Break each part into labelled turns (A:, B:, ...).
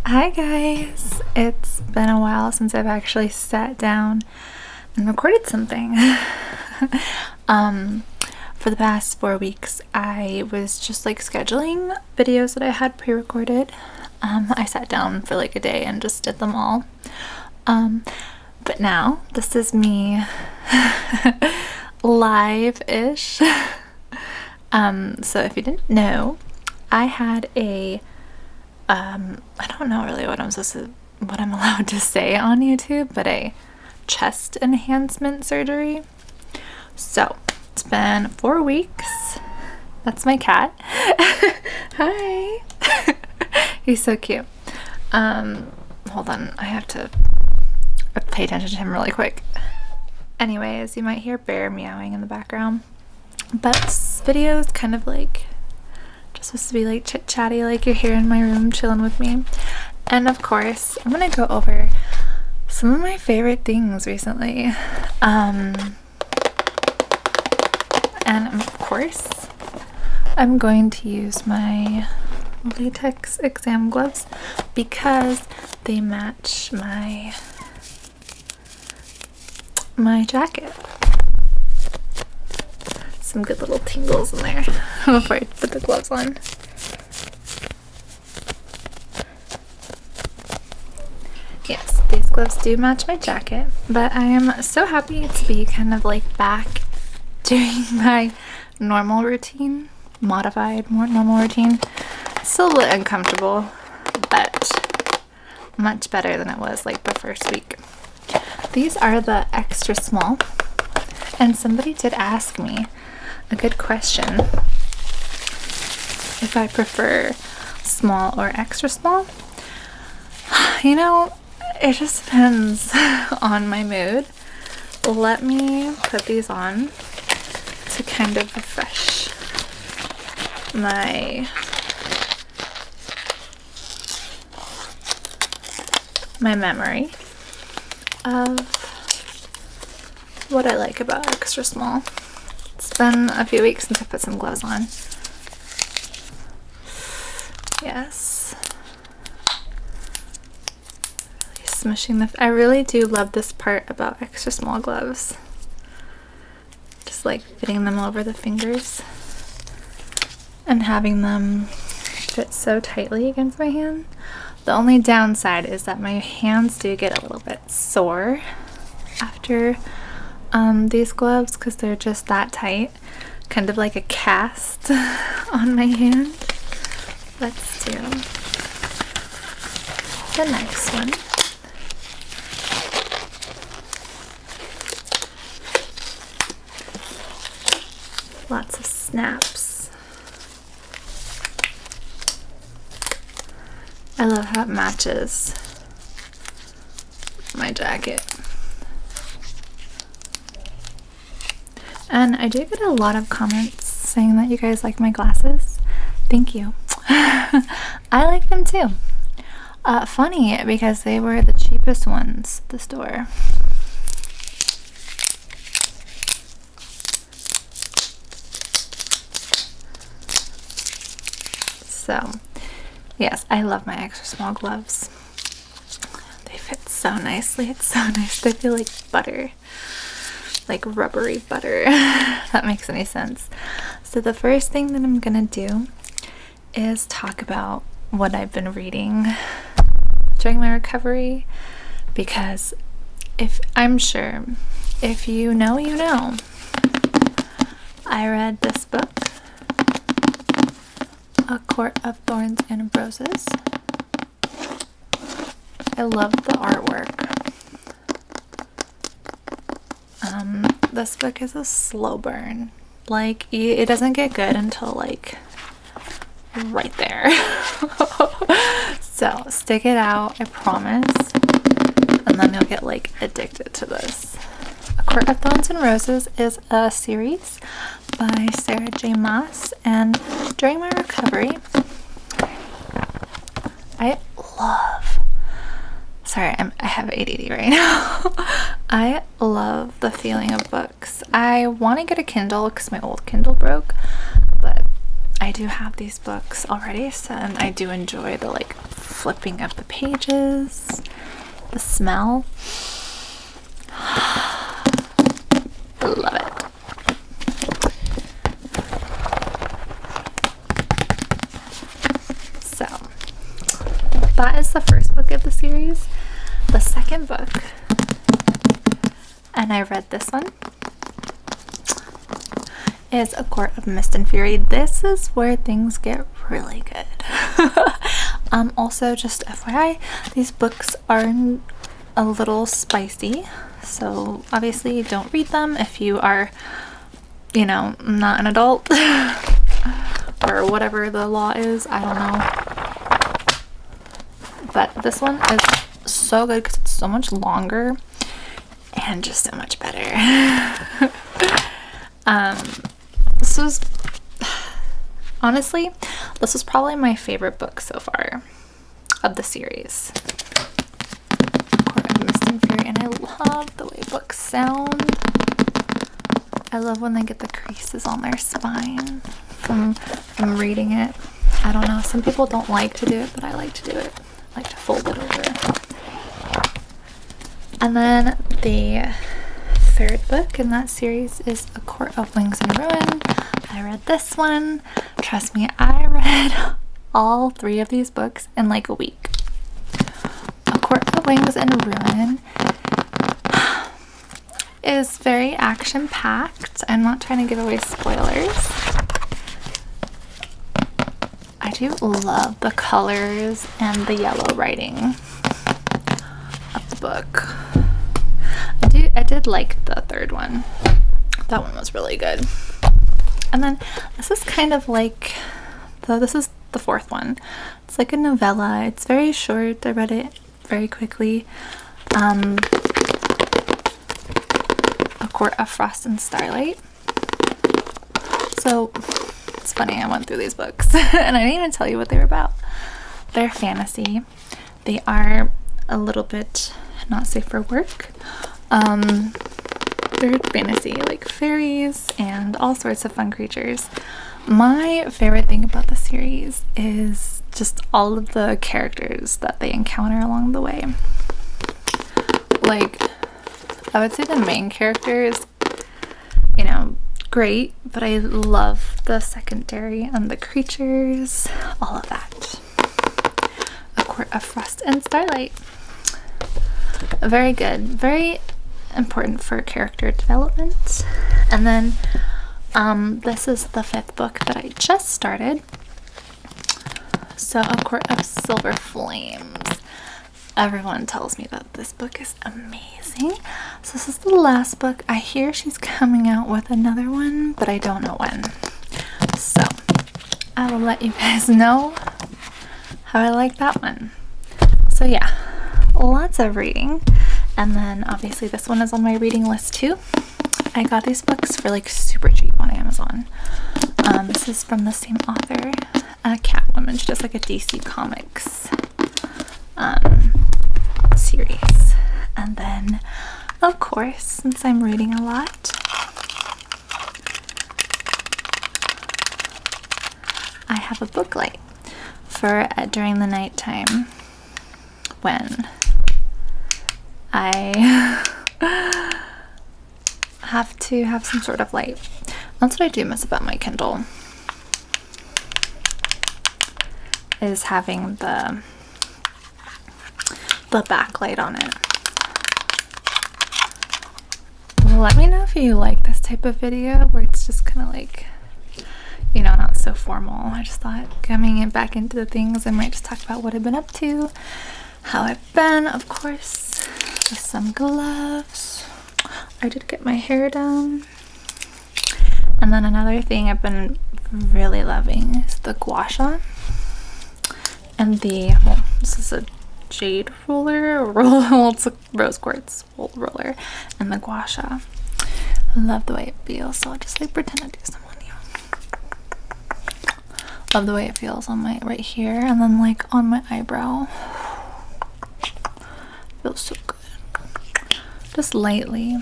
A: Hi guys! It's been a while since I've actually sat down and recorded something. For the past 4 weeks I was just like scheduling videos that I had pre-recorded. I sat down for like a day and just did them all. But now this is me live-ish. So if you didn't know, I had a I don't know really what I'm allowed to say on YouTube, but a chest enhancement surgery. So it's been 4 weeks. That's my cat. Hi. He's so cute. Hold on, I have to pay attention to him really quick. Anyways, you might hear Bear meowing in the background, but this video is kind of like just supposed to be like chit chatty, like you're here in my room chilling with me. And of course I'm gonna go over some of my favorite things recently, and of course I'm going to use my latex exam gloves because they match my jacket. Some good little tingles in there before I put the gloves on. Yes, these gloves do match my jacket, but I am so happy to be kind of like back doing my normal routine, modified more normal routine. Still a little uncomfortable, but much better than it was like the first week. These are the extra small, and somebody did ask me a good question if I prefer small or extra small. You know, it just depends on my mood. Let me put these on to kind of refresh my memory of what I like about extra small. It's been a few weeks since I put some gloves on. Yes. Really smushing I really do love this part about extra small gloves. Just like fitting them over the fingers and having them fit so tightly against my hand. The only downside is that my hands do get a little bit sore after these gloves because they're just that tight, kind of like a cast on my hand. Let's do the next one. Lots of snaps. I love how it matches my jacket. And I do get a lot of comments saying that you guys like my glasses. Thank you. I like them too. Funny because they were the cheapest ones at the store. So yes, I love my extra small gloves. They fit so nicely. It's so nice. They feel like butter. Like rubbery butter. If that makes any sense. So the first thing that I'm gonna do is talk about what I've been reading during my recovery, because I'm sure if you know, you know. I read this book, A Court of Thorns and Roses. I love the artwork. This book is a slow burn. Like, it doesn't get good until like right there. So stick it out, I promise, and then you'll get like addicted to this. A Court of Thorns and Roses is a series by Sarah J. Maas, and during my recovery I have ADD right now. I love the feeling of books. I want to get a Kindle because my old Kindle broke, but I do have these books already, so, and I do enjoy the like flipping up the pages, the smell. I love it. So that is the first book of the series. The second book, and I read this one, is A Court of Mist and Fury. This is where things get really good. Also, just FYI, these books are a little spicy, so obviously don't read them if you are, you know, not an adult or whatever the law is. I don't know. But this one is so good because it's so much longer and just so much better. This was, honestly, this was probably my favorite book so far of the series. Court of Mist and Fury, and I love the way books sound. I love when they get the creases on their spine from reading it. I don't know, some people don't like to do it, but I like to do it. I like to fold it over. And then the third book in that series is A Court of Wings and Ruin. I read this one. Trust me, I read all 3 of these books in like a week. A Court of Wings and Ruin is very action-packed. I'm not trying to give away spoilers. I do love the colors and the yellow writing of the book. I did like the third one. That one was really good. And then this is kind of like this is the fourth one. It's like a novella. It's very short. I read it very quickly. A Court of Frost and Starlight. So it's funny, I went through these books and I didn't even tell you what they were about. They're fantasy. They are a little bit not safe for work. They're fantasy, like fairies and all sorts of fun creatures. My favorite thing about the series is just all of the characters that they encounter along the way. Like, I would say the main characters, you know, great, but I love the secondary and the creatures, all of that. A Court of Frost and Starlight. Very good. Very important for character development. And then this is the 5th book that I just started. So A Court of Silver Flames. Everyone tells me that this book is amazing. So this is the last book. I hear she's coming out with another one, but I don't know when. So I will let you guys know how I like that one. So yeah, lots of reading. And then obviously this one is on my reading list too. I got these books for like super cheap on Amazon. This is from the same author, Catwoman. She does like a DC Comics series. And then, of course, since I'm reading a lot, I have a book light for during the nighttime when I have to have some sort of light. That's what I do miss about my Kindle, is having the backlight on it. Let me know if you like this type of video where it's just kind of like, you know, not so formal. I just thought coming back into the things, I might just talk about what I've been up to, how I've been, of course, with some gloves. I did get my hair done. And then another thing I've been really loving is the gua sha and well, this is a jade roller, it's a rose quartz roller, and the gua sha. I love the way it feels, so I'll just like pretend to do some on you. Love the way it feels on my right here, and then like on my eyebrow. Feels so good. Just lightly.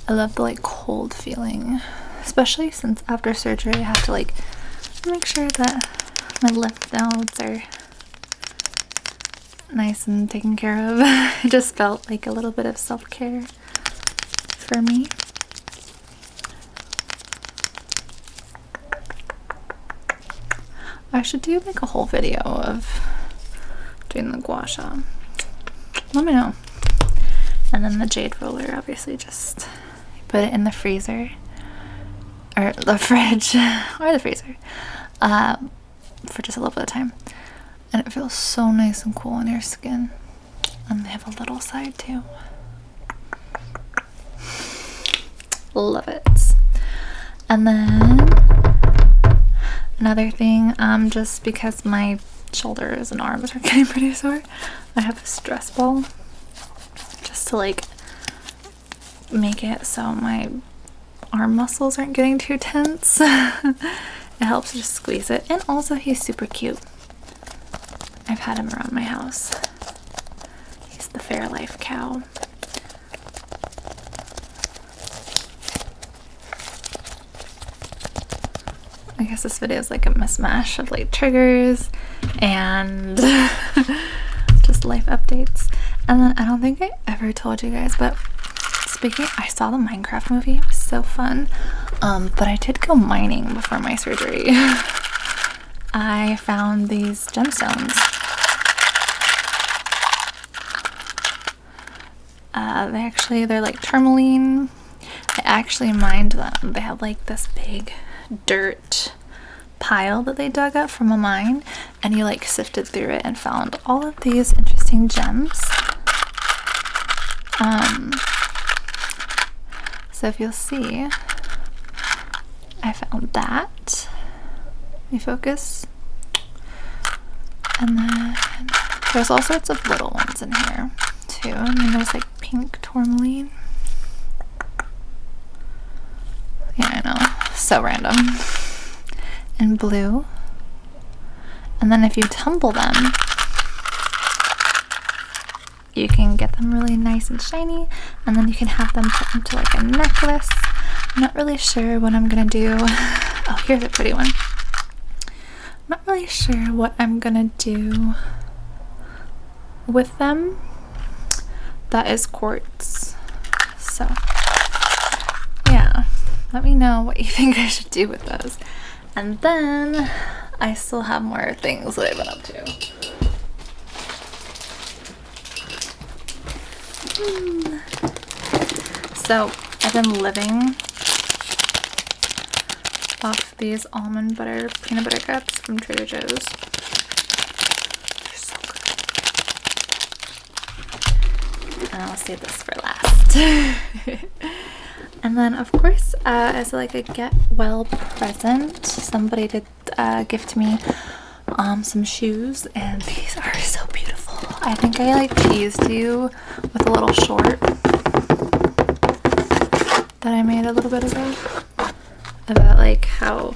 A: I love the like cold feeling, especially since after surgery I have to like make sure that my lymph nodes are nice and taken care of. It just felt like a little bit of self-care for me. I should do like a whole video of doing the gua sha. Let me know. And then the jade roller, obviously, just put it in the freezer or the fridge or the freezer for just a little bit of time, and it feels so nice and cool on your skin. And they have a little side too. Love it. And then another thing, just because my shoulders and arms are getting pretty sore, I have a stress ball just to like make it so my arm muscles aren't getting too tense. It helps to just squeeze it. And also he's super cute. I've had him around my house. He's the Fairlife cow. I guess this video is like a mismatch of like triggers and just life updates. And then I don't think I ever told you guys, but speaking, I saw the Minecraft movie. It was so fun. But I did go mining before my surgery. I found these gemstones. They're like tourmaline. I actually mined them. They have like this big dirt pile that they dug up from a mine, and you like sifted through it and found all of these interesting gems. So if you'll see, I found that. Let me focus. And then there's all sorts of little ones in here too. And then there's like pink tourmaline. Yeah, I know. So random. And blue. And then if you tumble them, you can get them really nice and shiny, and then you can have them put into like a necklace. I'm not really sure what I'm gonna do. Oh, here's a pretty one. I'm not really sure what I'm gonna do with them. That is quartz. So yeah, let me know what you think I should do with those. And then I still have more things that I've been up to. So I've been living off these almond butter peanut butter cups from Trader Joe's. They're so good. And I'll save this for last. And then of course, as like a get well present, somebody did gift me some shoes, and these are so beautiful. I think I like teased you with a little short that I made a little bit ago about like how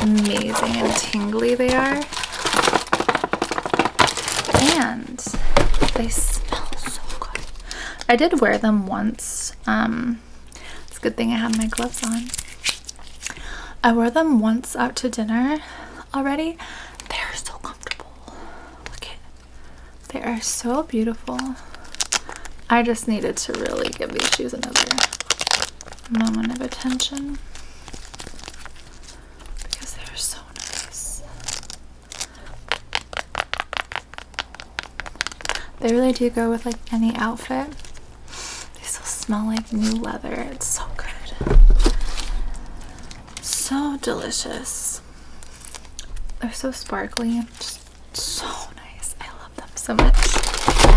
A: amazing and tingly they are, and they smell so good. I did wear them once. It's a good thing I had my gloves on. I wore them once out to dinner already. They're so comfortable. Look at, they are so beautiful. I just needed to really give these shoes another moment of attention because they're so nice. They really do go with like any outfit. They still smell like new leather. It's so good. So delicious. They're so sparkly and just so nice. I love them so much.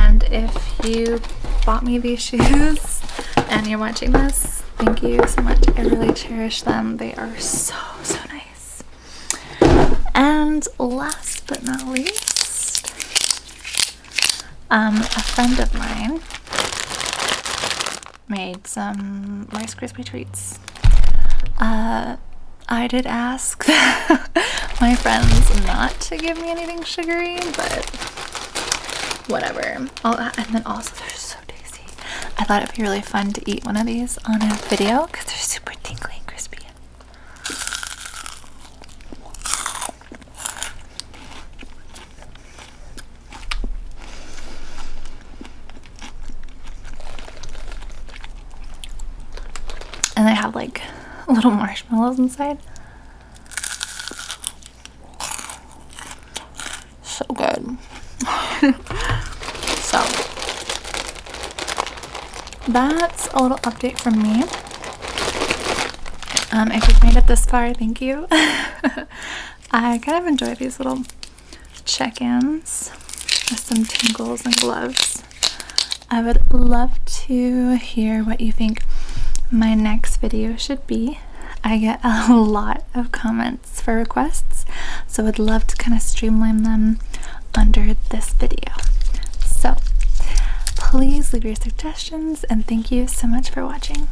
A: And if you bought me these shoes and you're watching this, thank you so much. I really cherish them. They are so nice. And last but not least, a friend of mine made some Rice Krispie treats. I did ask my friends not to give me anything sugary, but whatever. And then also they're so tasty. I thought it'd be really fun to eat one of these on a video because they're super tingly and crispy. and they have like little marshmallows inside. So good. So that's a little update from me. If you've made it this far, thank you. I kind of enjoy these little check-ins with some tingles and gloves. I would love to hear what you think my next video should be. I get a lot of comments for requests, so I'd love to kind of streamline them under this video. So please leave your suggestions, and thank you so much for watching.